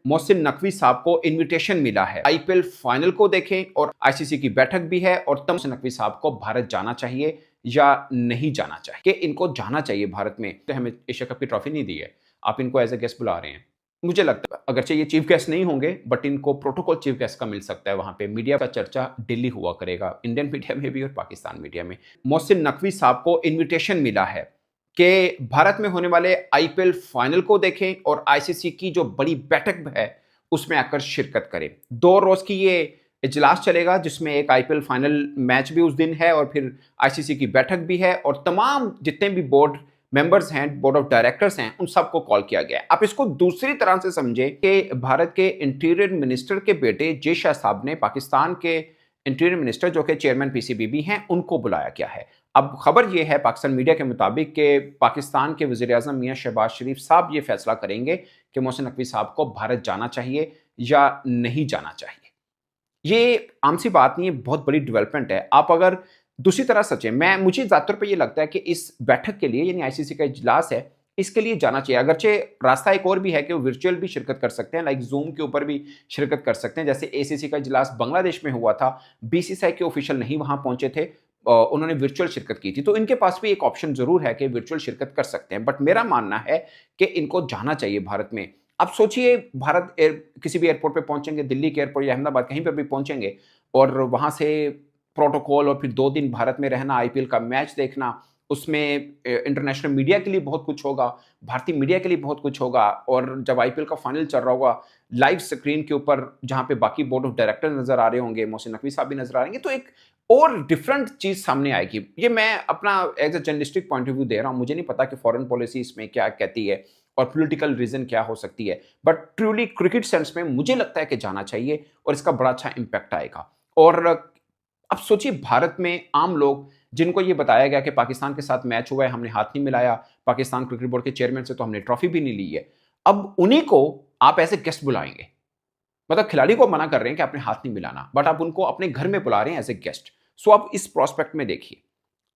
मोहसिन नकवी साहब को इनविटेशन मिला है, आईपीएल फाइनल को देखें और आईसीसी की बैठक भी है और मोहसिन नकवी साहब को भारत जाना चाहिए या नहीं जाना चाहिए, कि इनको जाना चाहिए भारत में, तो हमें एशिया कप की ट्रॉफी नहीं दी है, आप इनको एज ए गेस्ट बुला रहे हैं। मुझे लगता है अगरचे ये चीफ गेस्ट नहीं होंगे बट इनको प्रोटोकॉल चीफ गेस्ट का मिल सकता है, वहां पे मीडिया का चर्चा दिल्ली हुआ करेगा, इंडियन मीडिया में भी और पाकिस्तान मीडिया में। मोहसिन नकवी साहब को इनविटेशन मिला है कि भारत में होने वाले आईपीएल फाइनल को देखें और आईसीसी की जो बड़ी बैठक है उसमें आकर शिरकत करें। 2 रोज की ये इजलास चलेगा जिसमें एक आईपीएल फाइनल मैच भी उस दिन है और फिर आईसीसी की बैठक भी है और तमाम जितने भी बोर्ड मेंबर्स हैं, बोर्ड ऑफ डायरेक्टर्स हैं, उन सबको कॉल किया गया है। आप इसको दूसरी तरह से समझे कि भारत के इंटीरियर मिनिस्टर के बेटे जे शाह साहब ने पाकिस्तान के इंटीरियर मिनिस्टर जो कि चेयरमैन पीसीबी भी हैं उनको बुलाया गया है। अब खबर यह है पाकिस्तान मीडिया के मुताबिक कि पाकिस्तान के वज़ीर-ए-आज़म मियां शहबाज शरीफ साहब ये फैसला करेंगे कि मोहसिन नकवी साहब को भारत जाना चाहिए या नहीं जाना चाहिए। ये आम सी बात नहीं है, बहुत बड़ी डेवलपमेंट है। आप अगर दूसरी तरह सचे, मुझे ज़्यादातर पे ये लगता है कि इस बैठक के लिए यानी आईसीसी का इजलास है, इसके लिए जाना चाहिए। अगरचे रास्ता एक और भी है कि वो वर्चुअल भी शिरकत कर सकते हैं, लाइक ज़ूम के ऊपर भी शिरकत कर सकते हैं। जैसे एसीसी का इजलास बांग्लादेश में हुआ था, बीसीसीआई के ऑफिशियल नहीं वहाँ पहुंचे थे, उन्होंने वर्चुअल शिरकत की थी, तो इनके पास भी एक ऑप्शन ज़रूर है कि वर्चुअल शिरकत कर सकते हैं। बट मेरा मानना है कि इनको जाना चाहिए भारत में। अब सोचिए भारत किसी भी एयरपोर्ट पे पहुंचेंगे, दिल्ली के एयरपोर्ट या अहमदाबाद कहीं पर भी पहुंचेंगे और वहां से प्रोटोकॉल और फिर 2 दिन भारत में रहना, आईपीएल का मैच देखना, उसमें इंटरनेशनल मीडिया के लिए बहुत कुछ होगा, भारतीय मीडिया के लिए बहुत कुछ होगा और जब आईपीएल का फाइनल चल रहा होगा, लाइव स्क्रीन के ऊपर जहां पे बाकी बोर्ड ऑफ डायरेक्टर नजर आ रहे होंगे, मोहसिन नकवी साहब भी नजर आ रहे तो एक और डिफरेंट चीज सामने आएगी। ये मैं अपना as a journalistic point of view दे रहा हूं, मुझे नहीं पता कि फॉरेन पॉलिसी इसमें क्या कहती है और पॉलिटिकल रीजन क्या हो सकती है, बट ट्रूली क्रिकेट सेंस में मुझे लगता है कि जाना चाहिए और इसका बड़ा अच्छा इंपैक्ट आएगा। और अब सोचिए भारत में आम लोग जिनको ये बताया गया कि पाकिस्तान के साथ मैच हुआ है, हमने हाथ नहीं मिलाया, पाकिस्तान क्रिकेट बोर्ड के चेयरमैन से तो हमने ट्रॉफी भी नहीं ली है, अब उन्हीं को आप ऐसे गेस्ट बुलाएंगे, मतलब खिलाड़ी को मना कर रहे हैं कि आपने हाथ नहीं मिलाना, बट आप उनको अपने घर में बुला रहे हैं एज ए गेस्ट। सो आप इस प्रोस्पेक्ट में देखिए।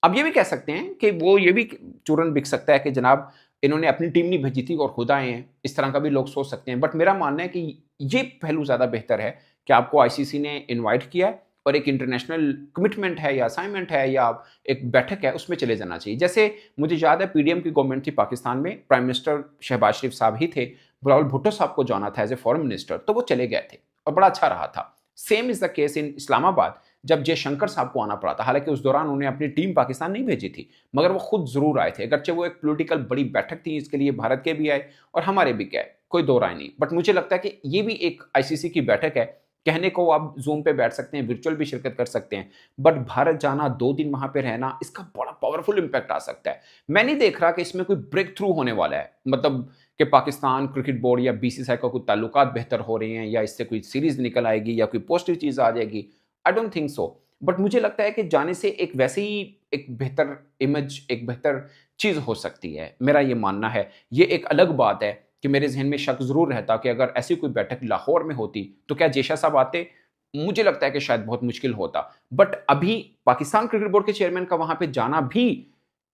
अब ये भी कह सकते हैं कि वो ये भी चूरन बिक सकता है कि जनाब इन्होंने अपनी टीम नहीं भेजी थी और खुद आए हैं, इस तरह का भी लोग सोच सकते हैं। बट मेरा मानना है कि ये पहलू ज्यादा बेहतर है कि आपको आईसीसी ने इन्वाइट किया है और एक इंटरनेशनल कमिटमेंट है या असाइनमेंट है या एक बैठक है, उसमें चले जाना चाहिए। जैसे मुझे याद है पीडीएम की गवर्नमेंट थी पाकिस्तान में, प्राइम मिनिस्टर शहबाज शरीफ साहब ही थे, बिलावल भुट्टो साहब को जाना था एज ए फॉरेन मिनिस्टर, तो वो चले गए थे और बड़ा अच्छा रहा था। Same is the case in Islamabad, जब जयशंकर साहब को आना पड़ा था, हालांकि उस दौरान उन्हें अपनी टीम पाकिस्तान नहीं भेजी थी, मगर वो खुद जरूर आए थे। अगरचे वो एक पॉलिटिकल बड़ी बैठक थी, इसके लिए भारत के भी आए और हमारे भी गए, कोई दो राय नहीं। बट मुझे लगता है कि ये भी एक आईसीसी की बैठक है, कहने को आप जूम पे बैठ सकते हैं, वर्चुअल भी शिरकत कर सकते हैं, बट भारत जाना, 2 दिन वहां पे रहना, इसका बड़ा पावरफुल इंपैक्ट आ सकता है। मैं नहीं देख रहा कि इसमें कोई ब्रेक थ्रू होने वाला है, मतलब कि पाकिस्तान क्रिकेट बोर्ड या बीसीसीआई का कोई ताल्लुकात बेहतर हो रहे हैं या इससे कोई सीरीज निकल आएगी या कोई पॉजिटिव चीज आ जाएगी, I don't think so. But मुझे लगता है कि जाने से एक वैसे ही एक बेहतर इमेज, एक बेहतर चीज हो सकती है, मेरा ये मानना है। ये एक अलग बात है कि मेरे जहन में शक जरूर रहता कि अगर ऐसी कोई बैठक लाहौर में होती तो क्या जेशा साहब आते, मुझे लगता है कि शायद बहुत मुश्किल होता। बट अभी पाकिस्तान क्रिकेट बोर्ड के चेयरमैन का वहां पे जाना भी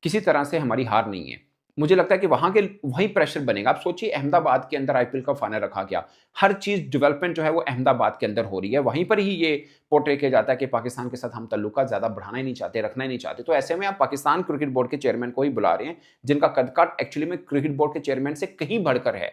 किसी तरह से हमारी हार नहीं है। मुझे लगता है कि वहां के वही प्रेशर बनेगा। आप सोचिए अहमदाबाद के अंदर आईपीएल का फाइनल रखा गया, हर चीज डेवलपमेंट जो है वो अहमदाबाद के अंदर हो रही है, वहीं पर ही ये पोर्ट्रे किया जाता है कि पाकिस्तान के साथ हम तल्लुका ज्यादा बढ़ाना ही नहीं चाहते, रखना ही नहीं चाहते। तो ऐसे में आप पाकिस्तान क्रिकेट बोर्ड के चेयरमैन को ही बुला रहे हैं जिनका कदकाठ एक्चुअली में क्रिकेट बोर्ड के चेयरमैन से कहीं बढ़कर है।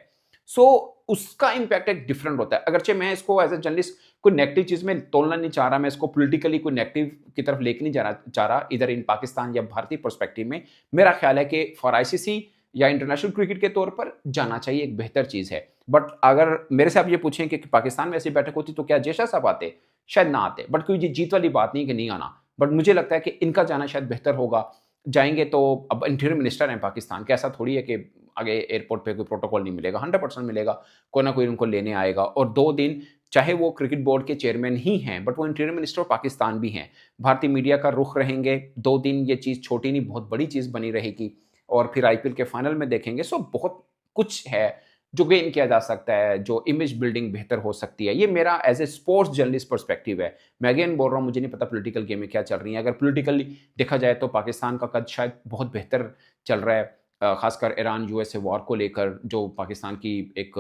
सो उसका इंपैक्ट एक डिफरेंट होता है। अगरचे मैं इसको एज ए जर्नलिस्ट कोई नेगेटिव चीज में तोड़ना नहीं चाह रहा, मैं इसको पॉलिटिकली कोई नेगेटिव की तरफ लेके नहीं जाना चाह रहा, इधर इन पाकिस्तान या भारतीय पर्सपेक्टिव में मेरा ख्याल है कि फॉर आईसीसी या इंटरनेशनल क्रिकेट के तौर पर जाना चाहिए, एक बेहतर चीज है। बट अगर मेरे से आप ये पूछें कि पाकिस्तान में ऐसी बैठक होती तो क्या जेशा साहब आते, शायद ना आते। बट कोई जीत वाली बात नहीं कि नहीं आना, बट मुझे लगता है कि इनका जाना शायद बेहतर होगा। जाएंगे तो अब इंटीरियर मिनिस्टर हैं पाकिस्तान के, ऐसा थोड़ी है कि आगे एयरपोर्ट पे कोई प्रोटोकॉल नहीं मिलेगा, 100% मिलेगा, कोई ना कोई उनको लेने आएगा। और 2 दिन चाहे वो क्रिकेट बोर्ड के चेयरमैन ही हैं बट वो इंटीरियर मिनिस्टर पाकिस्तान भी हैं, भारतीय मीडिया का रुख रहेंगे। 2 दिन ये चीज़ छोटी नहीं, बहुत बड़ी चीज़ बनी रहेगी और फिर आईपीएल के फाइनल में देखेंगे। सो बहुत कुछ है जो गेन किया जा सकता है, जो इमेज बिल्डिंग बेहतर हो सकती है। ये मेरा as a sports journalist perspective है। मैं अगेन बोल रहा हूँ, मुझे नहीं पता पॉलिटिकल गेम में क्या चल रही है। अगर पॉलिटिकली देखा जाए तो पाकिस्तान का कद शायद बहुत बेहतर चल रहा है, खासकर ईरान यूएस वॉर को लेकर जो पाकिस्तान की एक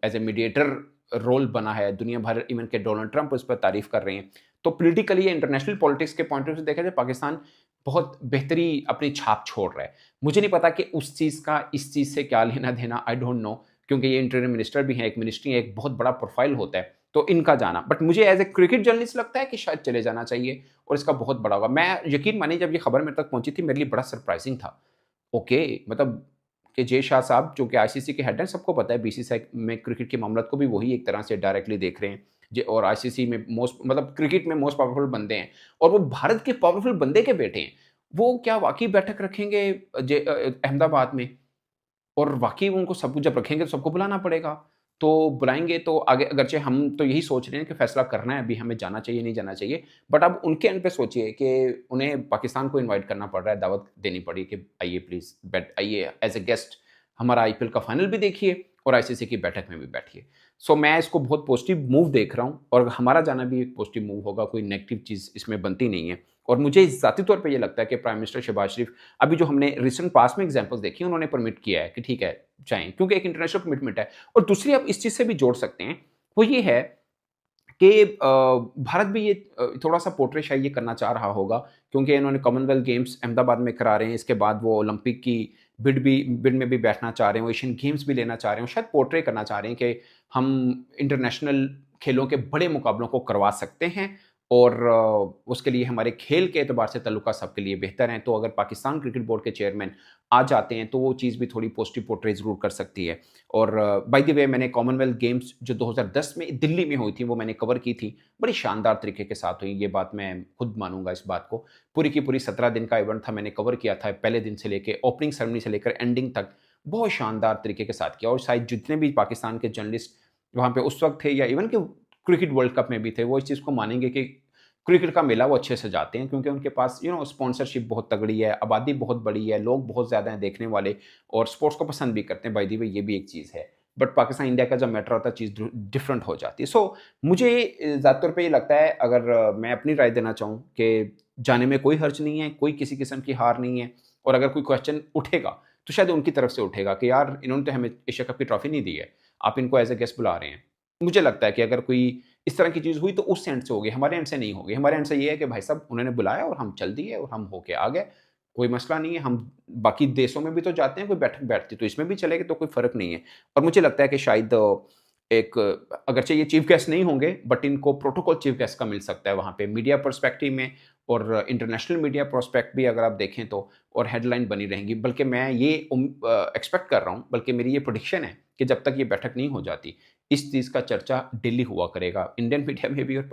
एज ए मीडिएटर रोल बना है, दुनिया भर इवन के डोनाल्ड ट्रंप उस पर तारीफ कर रहे हैं। तो पॉलिटिकली या इंटरनेशनल पॉलिटिक्स के पॉइंट ऑफ व्यू से देखा जाए, पाकिस्तान बहुत बेहतरी अपनी छाप छोड़ रहा है। मुझे नहीं पता कि उस चीज़ का इस चीज़ से क्या लेना देना, आई डोंट नो, क्योंकि ये इंटीरियर मिनिस्टर भी हैं, एक मिनिस्ट्री है, एक बहुत बड़ा प्रोफाइल होता है, तो इनका जाना, बट मुझे एज ए क्रिकेट जर्नलिस्ट लगता है कि शायद चले जाना चाहिए और इसका बहुत बड़ा होगा। मैं यकीन मानिए, जब ये खबर मेरे तक पहुंची थी, मेरे लिए बड़ा सरप्राइजिंग था। ओके, मतलब कि जे शाह साहब जो कि आईसीसी के हेड हैं, सबको पता है बीसीसीआई में क्रिकेट के मामलों को भी वही एक तरह से डायरेक्टली देख रहे हैं और आईसीसी में मतलब क्रिकेट में मोस्ट पावरफुल बंदे हैं, और वो भारत के पावरफुल बंदे के बेटे हैं। वो क्या वाकई बैठक रखेंगे अहमदाबाद में? और वाक़ई उनको सब कुछ जब रखेंगे तो सबको बुलाना पड़ेगा। तो बुलाएँगे तो आगे, अगरचे हम तो यही सोच रहे हैं कि फैसला करना है अभी, हमें जाना चाहिए, नहीं जाना चाहिए। बट अब उनके एंड पे सोचिए कि उन्हें पाकिस्तान को इनवाइट करना पड़ रहा है, दावत देनी पड़ी कि आइए प्लीज़ आइए एज़ अ गेस्ट, हमारा आईपीएल का फाइनल भी देखिए और आईसीसी की बैठक में भी बैठिए। सो मैं इसको बहुत पॉजिटिव मूव देख रहा हूँ और हमारा जाना भी एक पॉजिटिव मूव होगा, कोई नेगेटिव चीज़ इसमें बनती नहीं है। और मुझे ज़ाती तौर पे ये लगता है कि प्राइम मिनिस्टर शहबाज शरीफ, अभी जो हमने रिसेंट पास्ट में एग्जांपल्स देखी, उन्होंने परमिट किया है कि ठीक है, जाएँ, क्योंकि एक इंटरनेशनल कमिटमेंट है। और दूसरी आप इस चीज़ से भी जोड़ सकते हैं, वो ये है कि भारत भी ये थोड़ा-सा पोर्ट्रे शायद ये करना चाह रहा होगा, क्योंकि इन्होंने कॉमनवेल्थ गेम्स अहमदाबाद में करा रहे हैं, इसके बाद वो ओलंपिक की बिड में भी बैठना चाह रहे हैं, वो एशियन गेम्स भी लेना चाह रहे हैं, शायद पोर्ट्रे करना चाह रहे हैं कि हम इंटरनेशनल खेलों के बड़े मुकाबलों को करवा सकते हैं और उसके लिए हमारे खेल के एतबार से ताल्लुकात सबके लिए बेहतर हैं। तो अगर पाकिस्तान क्रिकेट बोर्ड के चेयरमैन आ जाते हैं, तो वो चीज़ भी थोड़ी पॉजिटिव पोर्ट्रे ज़रूर कर सकती है। और बाय द वे, मैंने कॉमनवेल्थ गेम्स जो 2010 में दिल्ली में हुई थी, वो मैंने कवर की थी। बड़ी शानदार तरीके के साथ हुई, ये बात मैं खुद मानूँगा इस बात को। पूरी की पूरी 17 दिन का इवेंट था, मैंने कवर किया था पहले दिन से लेके ओपनिंग सेरेमनी से लेकर एंडिंग तक, बहुत शानदार तरीके के साथ किया। और शायद जितने भी पाकिस्तान के जर्नलिस्ट वहाँ पे उस वक़्त थे या इवन कि क्रिकेट वर्ल्ड कप में भी थे, वो इस चीज़ को मानेंगे कि क्रिकेट का मेला वो अच्छे से जाते हैं, क्योंकि उनके पास स्पॉन्सरशिप बहुत तगड़ी है, आबादी बहुत बड़ी है, लोग बहुत ज़्यादा हैं देखने वाले और स्पोर्ट्स को पसंद भी करते हैं, बाय द वे ये भी एक चीज़ है। बट पाकिस्तान इंडिया का जब मैटर होता है, चीज़ डिफरेंट हो जाती है। सो मुझे ज़्यादा तौर पे ये लगता है, अगर मैं अपनी राय देना चाहूँ, कि जाने में कोई हर्ज नहीं है, कोई किसी किस्म की हार नहीं है, और अगर कोई क्वेश्चन उठेगा तो शायद उनकी तरफ से उठेगा कि यार, इन्होंने तो हमें एशिया कप की ट्रॉफी नहीं दी है, आप इनको एज ए गेस्ट बुला रहे हैं। मुझे लगता है कि अगर कोई इस तरह की चीज़ हुई तो उस एंड से होगी, हमारे एंड से नहीं होगी। हमारे एंड से ये है कि भाई साहब, उन्होंने बुलाया और हम चल दिए और हम होके आ गए, कोई मसला नहीं है। हम बाकी देशों में भी तो जाते हैं, कोई बैठक बैठती तो इसमें भी चलेंगे, तो कोई फ़र्क नहीं है। और मुझे लगता है कि शायद एक, अगरचे ये चीफ गेस्ट नहीं होंगे, बट इनको प्रोटोकॉल चीफ गेस्ट का मिल सकता है वहाँ पे मीडिया पर्सपेक्टिव में, और इंटरनेशनल मीडिया प्रोस्पेक्ट भी अगर आप देखें तो, और हेडलाइन बनी रहेंगी। बल्कि मैं ये एक्सपेक्ट कर रहा हूँ, बल्कि मेरी ये प्रेडिक्शन है कि जब तक ये बैठक नहीं हो जाती, इस चीज़ का चर्चा डेली हुआ करेगा, इंडियन मीडिया में भी और